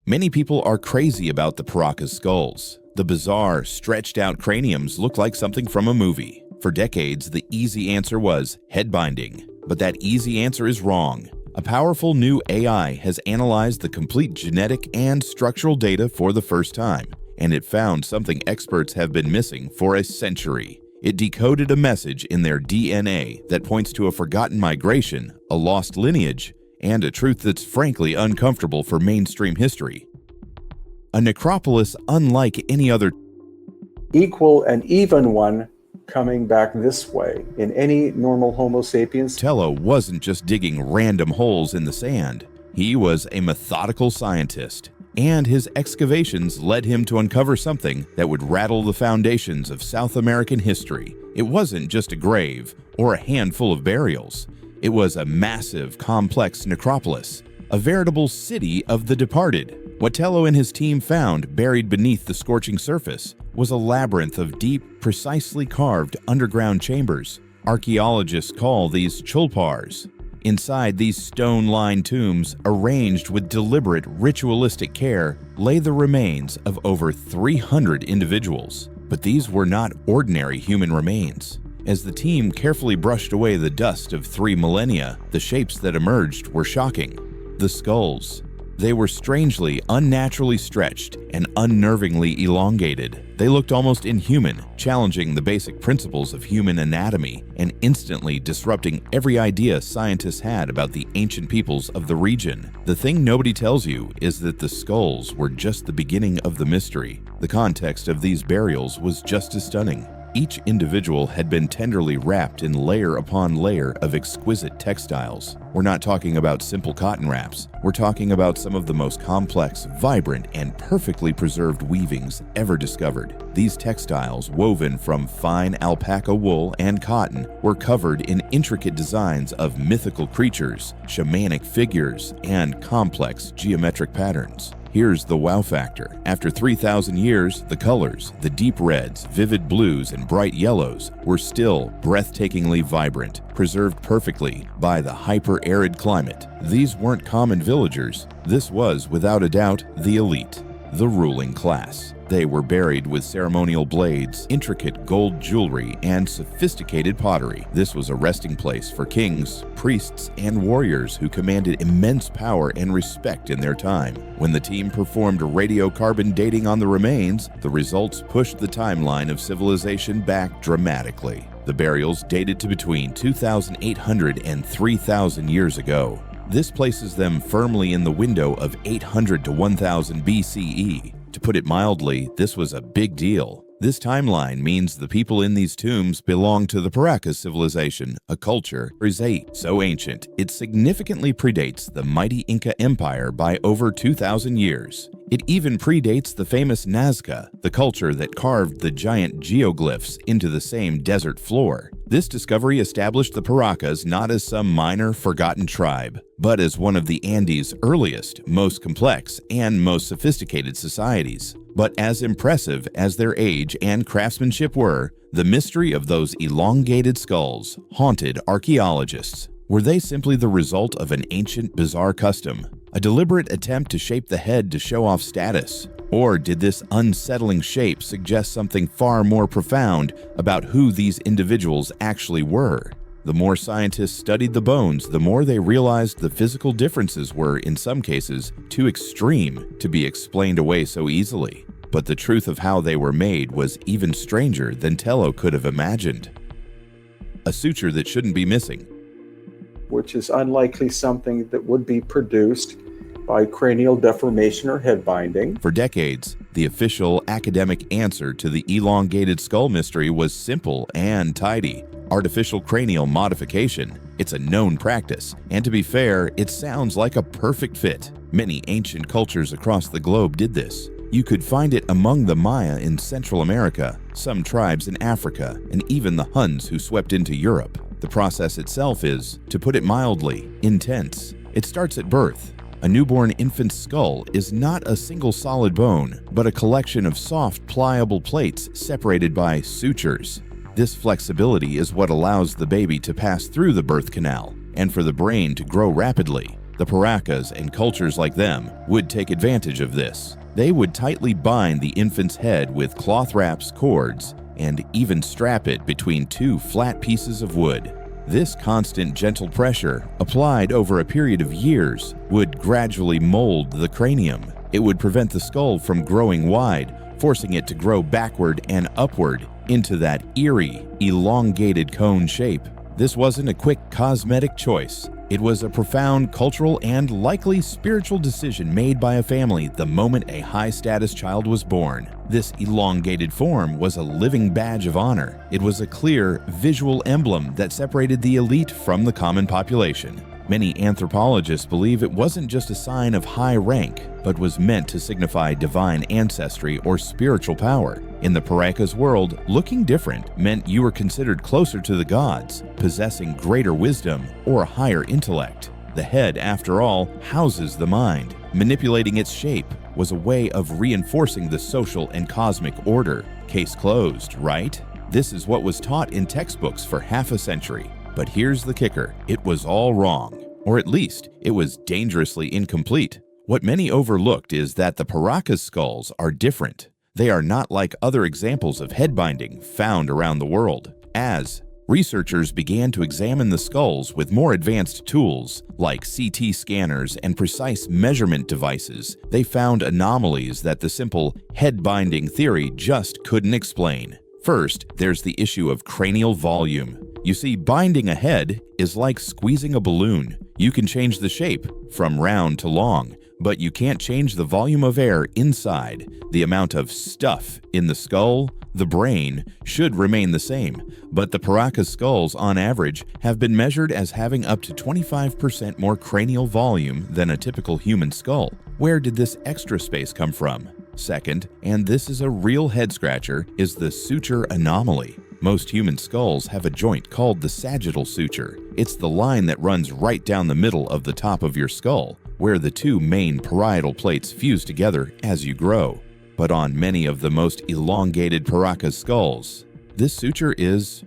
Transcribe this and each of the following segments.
Many people are crazy about the Paracas skulls. The bizarre, stretched-out craniums look like something from a movie. For decades, the easy answer was head binding. But that easy answer is wrong. A powerful new AI has analyzed the complete genetic and structural data for the first time, and it found something experts have been missing for a century. It decoded a message in their DNA that points to a forgotten migration, a lost lineage, and a truth that's frankly uncomfortable for mainstream history. A necropolis unlike any other. Equal and even one coming back this way in any normal Homo sapiens. Tello wasn't just digging random holes in the sand. He was a methodical scientist, and his excavations led him to uncover something that would rattle the foundations of South American history. It wasn't just a grave or a handful of burials. It was a massive, complex necropolis, a veritable city of the departed. What Tello and his team found buried beneath the scorching surface was a labyrinth of deep, precisely carved underground chambers. Archaeologists call these chulpars. Inside these stone-lined tombs, arranged with deliberate ritualistic care, lay the remains of over 300 individuals. But these were not ordinary human remains. As the team carefully brushed away the dust of 3 millennia, the shapes that emerged were shocking. The skulls. They were strangely, unnaturally stretched and unnervingly elongated. They looked almost inhuman, challenging the basic principles of human anatomy and instantly disrupting every idea scientists had about the ancient peoples of the region. The thing nobody tells you is that the skulls were just the beginning of the mystery. The context of these burials was just as stunning. Each individual had been tenderly wrapped in layer upon layer of exquisite textiles. We're not talking about simple cotton wraps. We're talking about some of the most complex, vibrant, and perfectly preserved weavings ever discovered. These textiles, woven from fine alpaca wool and cotton, were covered in intricate designs of mythical creatures, shamanic figures, and complex geometric patterns. Here's the wow factor. After 3,000 years, the colors, the deep reds, vivid blues, and bright yellows, were still breathtakingly vibrant, preserved perfectly by the hyper-arid climate. These weren't common villagers. This was, without a doubt, the elite, the ruling class. They were buried with ceremonial blades, intricate gold jewelry, and sophisticated pottery. This was a resting place for kings, priests, and warriors who commanded immense power and respect in their time. When the team performed radiocarbon dating on the remains, the results pushed the timeline of civilization back dramatically. The burials dated to between 2,800 and 3,000 years ago. This places them firmly in the window of 800 to 1000 BCE. To put it mildly, this was a big deal. This timeline means the people in these tombs belong to the Paracas civilization, a culture so ancient it significantly predates the mighty Inca Empire by over 2,000 years. It even predates the famous Nazca, the culture that carved the giant geoglyphs into the same desert floor. This discovery established the Paracas not as some minor, forgotten tribe, but as one of the Andes' earliest, most complex, and most sophisticated societies. But as impressive as their age and craftsmanship were, the mystery of those elongated skulls haunted archaeologists. Were they simply the result of an ancient, bizarre custom, a deliberate attempt to shape the head to show off status? Or did this unsettling shape suggest something far more profound about who these individuals actually were? The more scientists studied the bones, the more they realized the physical differences were, in some cases, too extreme to be explained away so easily. But the truth of how they were made was even stranger than Tello could have imagined. A suture that shouldn't be missing, which is unlikely something that would be produced by cranial deformation or head binding. For decades, the official academic answer to the elongated skull mystery was simple and tidy: artificial cranial modification. It's a known practice, and to be fair, it sounds like a perfect fit. Many ancient cultures across the globe did this. You could find it among the Maya in Central America, some tribes in Africa, and even the Huns who swept into Europe. The process itself is, to put it mildly, intense. It starts at birth. A newborn infant's skull is not a single solid bone, but a collection of soft, pliable plates separated by sutures. This flexibility is what allows the baby to pass through the birth canal and for the brain to grow rapidly. The Paracas and cultures like them would take advantage of this. They would tightly bind the infant's head with cloth wraps, cords, and even strap it between two flat pieces of wood. This constant gentle pressure, applied over a period of years, would gradually mold the cranium. It would prevent the skull from growing wide, forcing it to grow backward and upward into that eerie, elongated cone shape. This wasn't a quick cosmetic choice. It was a profound cultural and likely spiritual decision made by a family the moment a high-status child was born. This elongated form was a living badge of honor. It was a clear, visual emblem that separated the elite from the common population. Many anthropologists believe it wasn't just a sign of high rank, but was meant to signify divine ancestry or spiritual power. In the Paracas world, looking different meant you were considered closer to the gods, possessing greater wisdom or higher intellect. The head, after all, houses the mind. Manipulating its shape was a way of reinforcing the social and cosmic order. Case closed, right? This is what was taught in textbooks for half a century. But here's the kicker, it was all wrong. Or at least, it was dangerously incomplete. What many overlooked is that the Paracas skulls are different. They are not like other examples of head binding found around the world. As researchers began to examine the skulls with more advanced tools, like CT scanners and precise measurement devices, they found anomalies that the simple head binding theory just couldn't explain. First, there's the issue of cranial volume. You see, binding a head is like squeezing a balloon. You can change the shape from round to long, but you can't change the volume of air inside. The amount of stuff in the skull, the brain, should remain the same, but the Paracas skulls, on average, have been measured as having up to 25% more cranial volume than a typical human skull. Where did this extra space come from? Second, and this is a real head-scratcher, is the suture anomaly. Most human skulls have a joint called the sagittal suture. It's the line that runs right down the middle of the top of your skull, where the two main parietal plates fuse together as you grow. But on many of the most elongated Paracas skulls, this suture is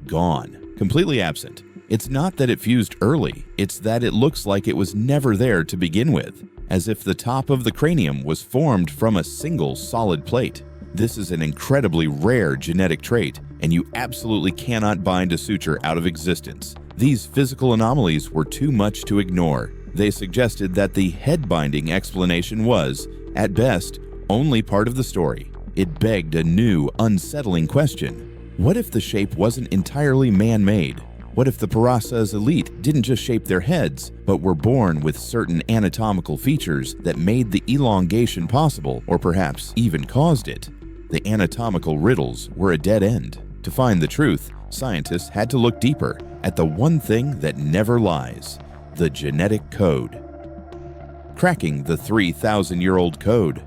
gone, completely absent. It's not that it fused early, it's that it looks like it was never there to begin with, as if the top of the cranium was formed from a single solid plate. This is an incredibly rare genetic trait, and you absolutely cannot bind a suture out of existence. These physical anomalies were too much to ignore. They suggested that the head binding explanation was, at best, only part of the story. It begged a new, unsettling question. What if the shape wasn't entirely man-made? What if the Paracas elite didn't just shape their heads, but were born with certain anatomical features that made the elongation possible, or perhaps even caused it? The anatomical riddles were a dead end. To find the truth, scientists had to look deeper at the one thing that never lies: the genetic code. Cracking the 3,000-year-old code.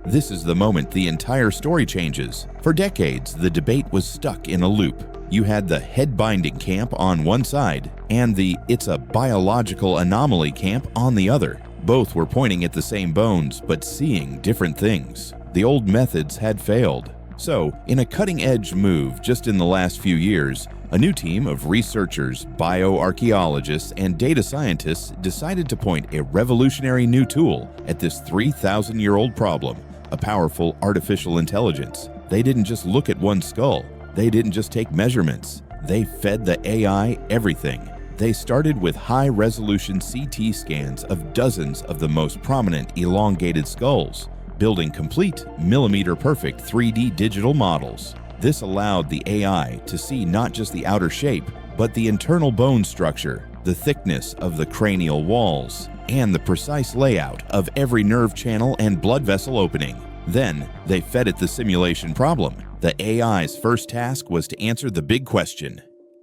This is the moment the entire story changes. For decades, the debate was stuck in a loop. You had the head binding camp on one side and the "it's a biological anomaly" camp on the other. Both were pointing at the same bones, but seeing different things. The old methods had failed. So, in a cutting-edge move just in the last few years, a new team of researchers, bioarchaeologists, and data scientists decided to point a revolutionary new tool at this 3,000-year-old problem: a powerful artificial intelligence. They didn't just look at one skull. They didn't just take measurements. They fed the AI everything. They started with high-resolution CT scans of dozens of the most prominent elongated skulls, building complete, millimeter-perfect 3D digital models. This allowed the AI to see not just the outer shape, but the internal bone structure, the thickness of the cranial walls, and the precise layout of every nerve channel and blood vessel opening. Then, they fed it the simulation problem. The AI's first task was to answer the big question: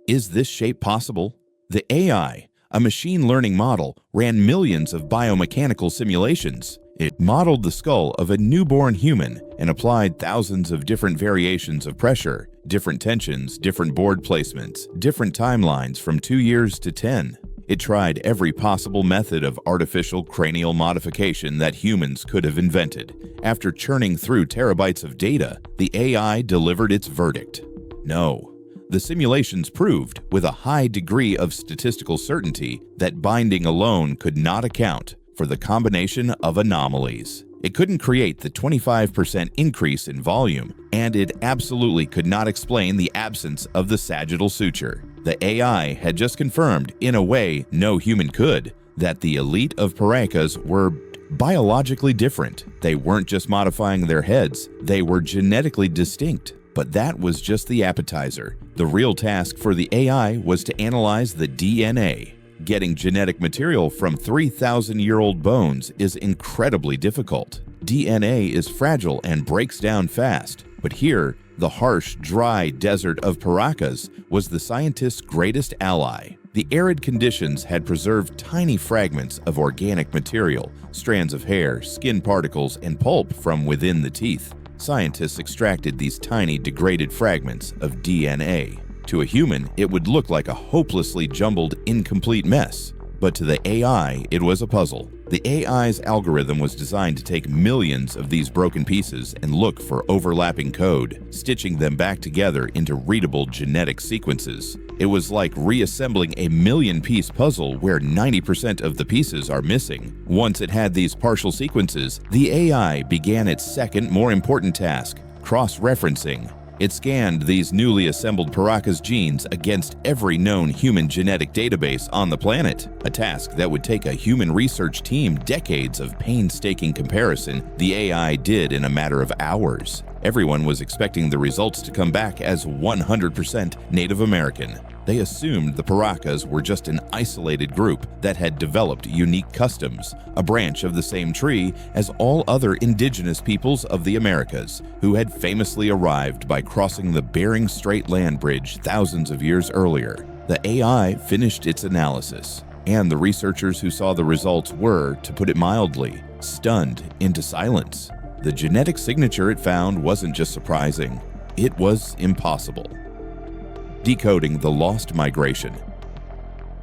is this shape possible? The AI, a machine learning model, ran millions of biomechanical simulations. It modeled the skull of a newborn human and applied thousands of different variations of pressure, different tensions, different board placements, different timelines from 2 years to 10. It tried every possible method of artificial cranial modification that humans could have invented. After churning through terabytes of data, the AI delivered its verdict. No, The simulations proved, with a high degree of statistical certainty, that binding alone could not account for the combination of anomalies. It couldn't create the 25% increase in volume, and it absolutely could not explain the absence of the sagittal suture. The AI had just confirmed, in a way no human could, that the elite of Paracas were biologically different. They weren't just modifying their heads, they were genetically distinct. But that was just the appetizer. The real task for the AI was to analyze the DNA. Getting genetic material from 3,000-year-old bones is incredibly difficult. DNA is fragile and breaks down fast, but here, the harsh, dry desert of Paracas was the scientists' greatest ally. The arid conditions had preserved tiny fragments of organic material, strands of hair, skin particles, and pulp from within the teeth. Scientists extracted these tiny, degraded fragments of DNA. To a human, it would look like a hopelessly jumbled, incomplete mess. But to the AI, it was a puzzle. The AI's algorithm was designed to take millions of these broken pieces and look for overlapping code, stitching them back together into readable genetic sequences. It was like reassembling a million-piece puzzle where 90% of the pieces are missing. Once it had these partial sequences, the AI began its second, more important task: cross-referencing. It scanned these newly assembled Paracas genes against every known human genetic database on the planet, a task that would take a human research team decades of painstaking comparison. The AI did in a matter of hours. Everyone was expecting the results to come back as 100% Native American. They assumed the Paracas were just an isolated group that had developed unique customs, a branch of the same tree as all other indigenous peoples of the Americas, who had famously arrived by crossing the Bering Strait land bridge thousands of years earlier. The AI finished its analysis, and the researchers who saw the results were, to put it mildly, stunned into silence. The genetic signature it found wasn't just surprising, it was impossible. Decoding the lost migration.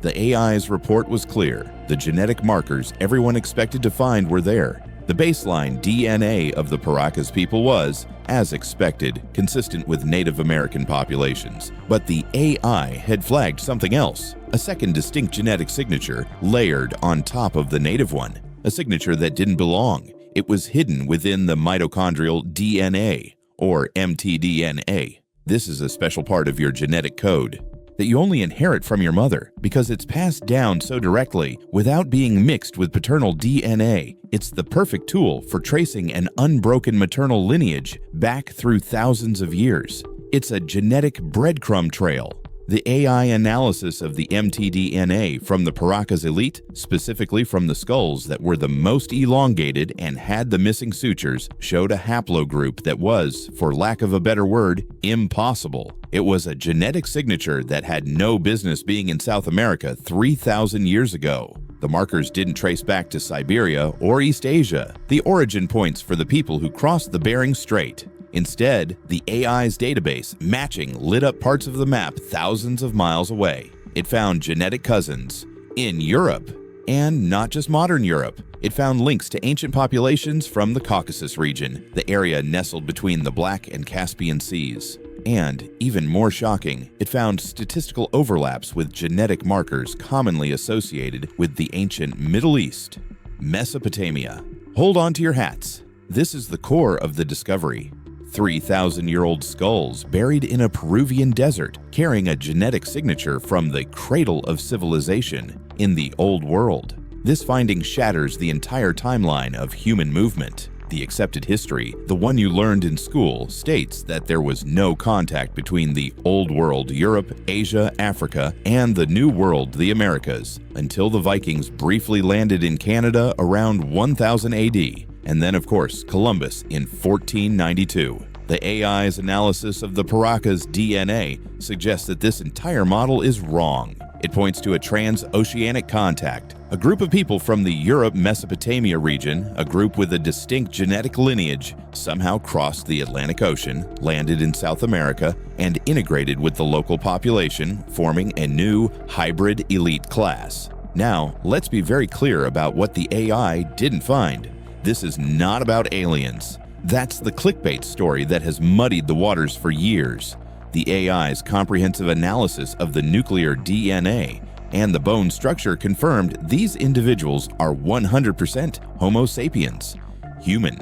The AI's report was clear. The genetic markers everyone expected to find were there. The baseline DNA of the Paracas people was, as expected, consistent with Native American populations. But the AI had flagged something else, a second distinct genetic signature layered on top of the native one, a signature that didn't belong. It was hidden within the mitochondrial DNA, or mtDNA. This is a special part of your genetic code that you only inherit from your mother because it's passed down so directly without being mixed with paternal DNA. It's the perfect tool for tracing an unbroken maternal lineage back through thousands of years. It's a genetic breadcrumb trail. The AI analysis of the mtDNA from the Paracas elite, specifically from the skulls that were the most elongated and had the missing sutures, showed a haplogroup that was, for lack of a better word, impossible. It was a genetic signature that had no business being in South America 3,000 years ago. The markers didn't trace back to Siberia or East Asia, the origin points for the people who crossed the Bering Strait. Instead, the AI's database matching lit up parts of the map thousands of miles away. It found genetic cousins in Europe, and not just modern Europe. It found links to ancient populations from the Caucasus region, the area nestled between the Black and Caspian Seas. And, even more shocking, it found statistical overlaps with genetic markers commonly associated with the ancient Middle East, Mesopotamia. Hold on to your hats. This is the core of the discovery. 3,000-year-old skulls buried in a Peruvian desert, carrying a genetic signature from the cradle of civilization in the Old World. This finding shatters the entire timeline of human movement. The accepted history, the one you learned in school, states that there was no contact between the Old World, Europe, Asia, Africa, and the New World, the Americas, until the Vikings briefly landed in Canada around 1000 AD. And then, of course, Columbus in 1492. The AI's analysis of the Paracas DNA suggests that this entire model is wrong. It points to a transoceanic contact. A group of people from the Europe-Mesopotamia region, a group with a distinct genetic lineage, somehow crossed the Atlantic Ocean, landed in South America, and integrated with the local population, forming a new hybrid elite class. Now, let's be very clear about what the AI didn't find. This is not about aliens. That's the clickbait story that has muddied the waters for years. The AI's comprehensive analysis of the nuclear DNA and the bone structure confirmed these individuals are 100% Homo sapiens, human.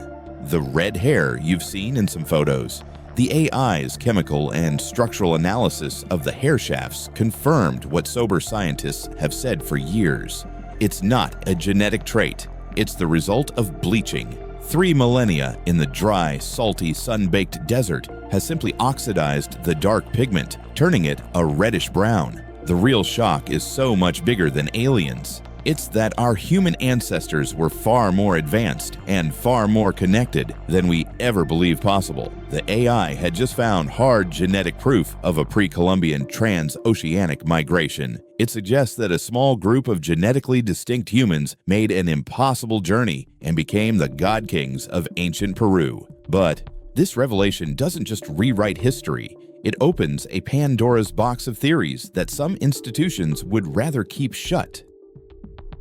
The red hair you've seen in some photos. The AI's chemical and structural analysis of the hair shafts confirmed what sober scientists have said for years. It's not a genetic trait. It's the result of bleaching. 3 millennia in the dry, salty, sun-baked desert has simply oxidized the dark pigment, turning it a reddish brown. The real shock is so much bigger than aliens. It's that our human ancestors were far more advanced and far more connected than we ever believed possible. The AI had just found hard genetic proof of a pre-Columbian transoceanic migration. It suggests that a small group of genetically distinct humans made an impossible journey and became the god kings of ancient Peru. But this revelation doesn't just rewrite history. It opens a Pandora's box of theories that some institutions would rather keep shut.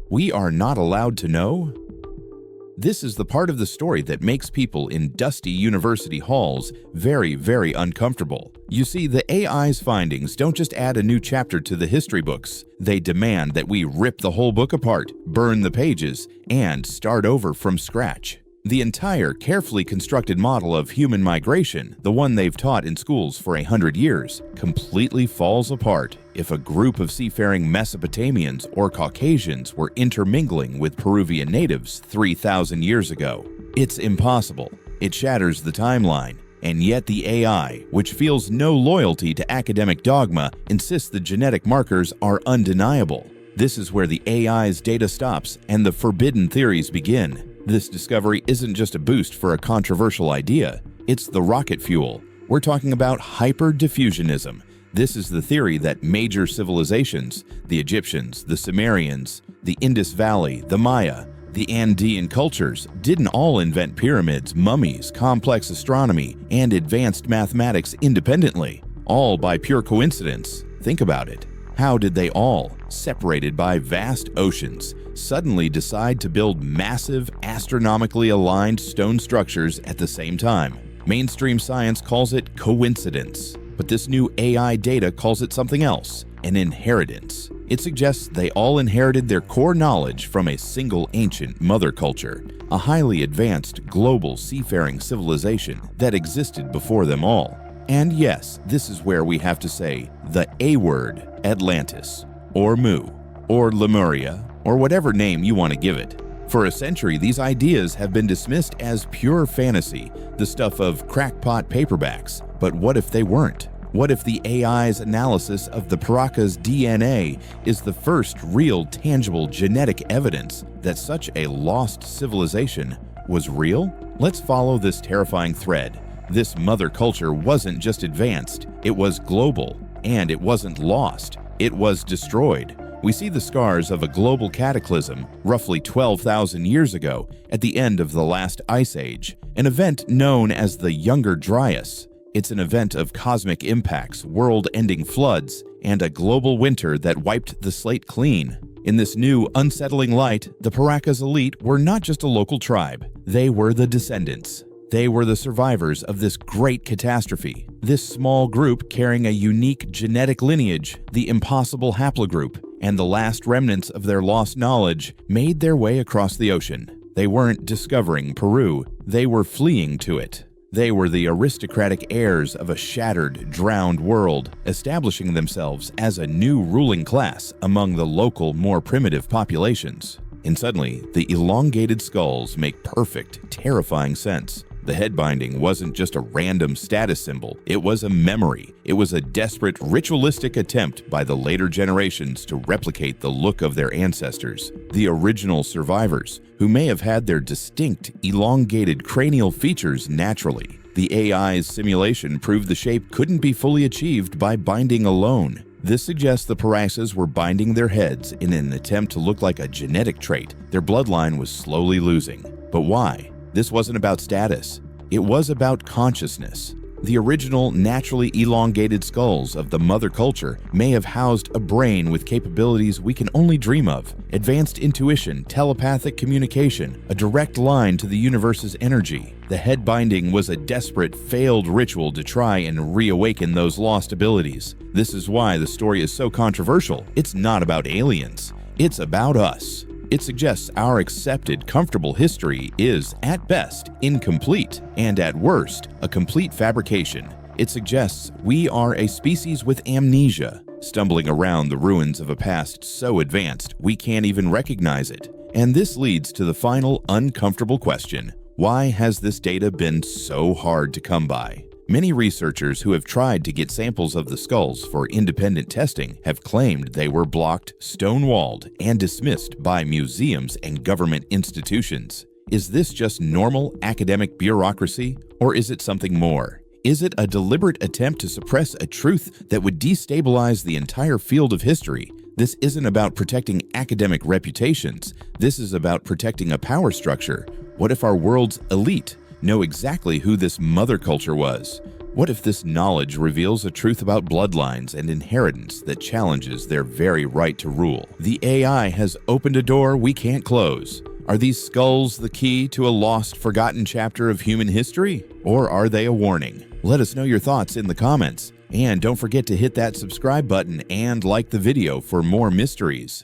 We are not allowed to know? This is the part of the story that makes people in dusty university halls very, very uncomfortable. You see, the AI's findings don't just add a new chapter to the history books. They demand that we rip the whole book apart, burn the pages, and start over from scratch. The entire carefully constructed model of human migration, the one they've taught in schools for 100 years, completely falls apart if a group of seafaring Mesopotamians or Caucasians were intermingling with Peruvian natives 3,000 years ago. It's impossible. It shatters the timeline. And yet the AI, which feels no loyalty to academic dogma, insists the genetic markers are undeniable. This is where the AI's data stops and the forbidden theories begin. This discovery isn't just a boost for a controversial idea, it's the rocket fuel. We're talking about hyperdiffusionism. This is the theory that major civilizations, the Egyptians, the Sumerians, the Indus Valley, the Maya, the Andean cultures, didn't all invent pyramids, mummies, complex astronomy, and advanced mathematics independently, all by pure coincidence. Think about it. How did they all, separated by vast oceans, suddenly decide to build massive, astronomically aligned stone structures at the same time? Mainstream science calls it coincidence, but this new AI data calls it something else, an inheritance. It suggests they all inherited their core knowledge from a single ancient mother culture, a highly advanced global seafaring civilization that existed before them all. And yes, this is where we have to say the A word, Atlantis, or Mu, or Lemuria, or whatever name you want to give it. For a century, these ideas have been dismissed as pure fantasy, the stuff of crackpot paperbacks. But what if they weren't? What if the AI's analysis of the Paracas DNA is the first real, tangible genetic evidence that such a lost civilization was real? Let's follow this terrifying thread. This mother culture wasn't just advanced, it was global, and it wasn't lost, it was destroyed. We see the scars of a global cataclysm roughly 12,000 years ago at the end of the last ice age, an event known as the Younger Dryas. It's an event of cosmic impacts, world-ending floods, and a global winter that wiped the slate clean. In this new, unsettling light, the Paracas elite were not just a local tribe, they were the descendants. They were the survivors of this great catastrophe. This small group carrying a unique genetic lineage, the impossible haplogroup, and the last remnants of their lost knowledge made their way across the ocean. They weren't discovering Peru, they were fleeing to it. They were the aristocratic heirs of a shattered, drowned world, establishing themselves as a new ruling class among the local, more primitive populations. And suddenly, the elongated skulls make perfect, terrifying sense. The head binding wasn't just a random status symbol, it was a memory. It was a desperate, ritualistic attempt by the later generations to replicate the look of their ancestors, the original survivors, who may have had their distinct, elongated cranial features naturally. The AI's simulation proved the shape couldn't be fully achieved by binding alone. This suggests the Paracas were binding their heads in an attempt to look like a genetic trait their bloodline was slowly losing. But why? This wasn't about status. It was about consciousness. The original naturally elongated skulls of the mother culture may have housed a brain with capabilities we can only dream of: advanced intuition, telepathic communication, a direct line to the universe's energy. The head binding was a desperate, failed ritual to try and reawaken those lost abilities. This is why the story is so controversial. It's not about aliens. It's about us. It suggests our accepted, comfortable history is, at best, incomplete, and at worst, a complete fabrication. It suggests we are a species with amnesia, stumbling around the ruins of a past so advanced we can't even recognize it. And this leads to the final uncomfortable question: why has this data been so hard to come by? Many researchers who have tried to get samples of the skulls for independent testing have claimed they were blocked, stonewalled, and dismissed by museums and government institutions. Is this just normal academic bureaucracy, or is it something more? Is it a deliberate attempt to suppress a truth that would destabilize the entire field of history? This isn't about protecting academic reputations. This is about protecting a power structure. What if our world's elite know exactly who this mother culture was? What if this knowledge reveals a truth about bloodlines and inheritance that challenges their very right to rule? The AI has opened a door we can't close. Are these skulls the key to a lost, forgotten chapter of human history? Or are they a warning? Let us know your thoughts in the comments. And don't forget to hit that subscribe button and like the video for more mysteries.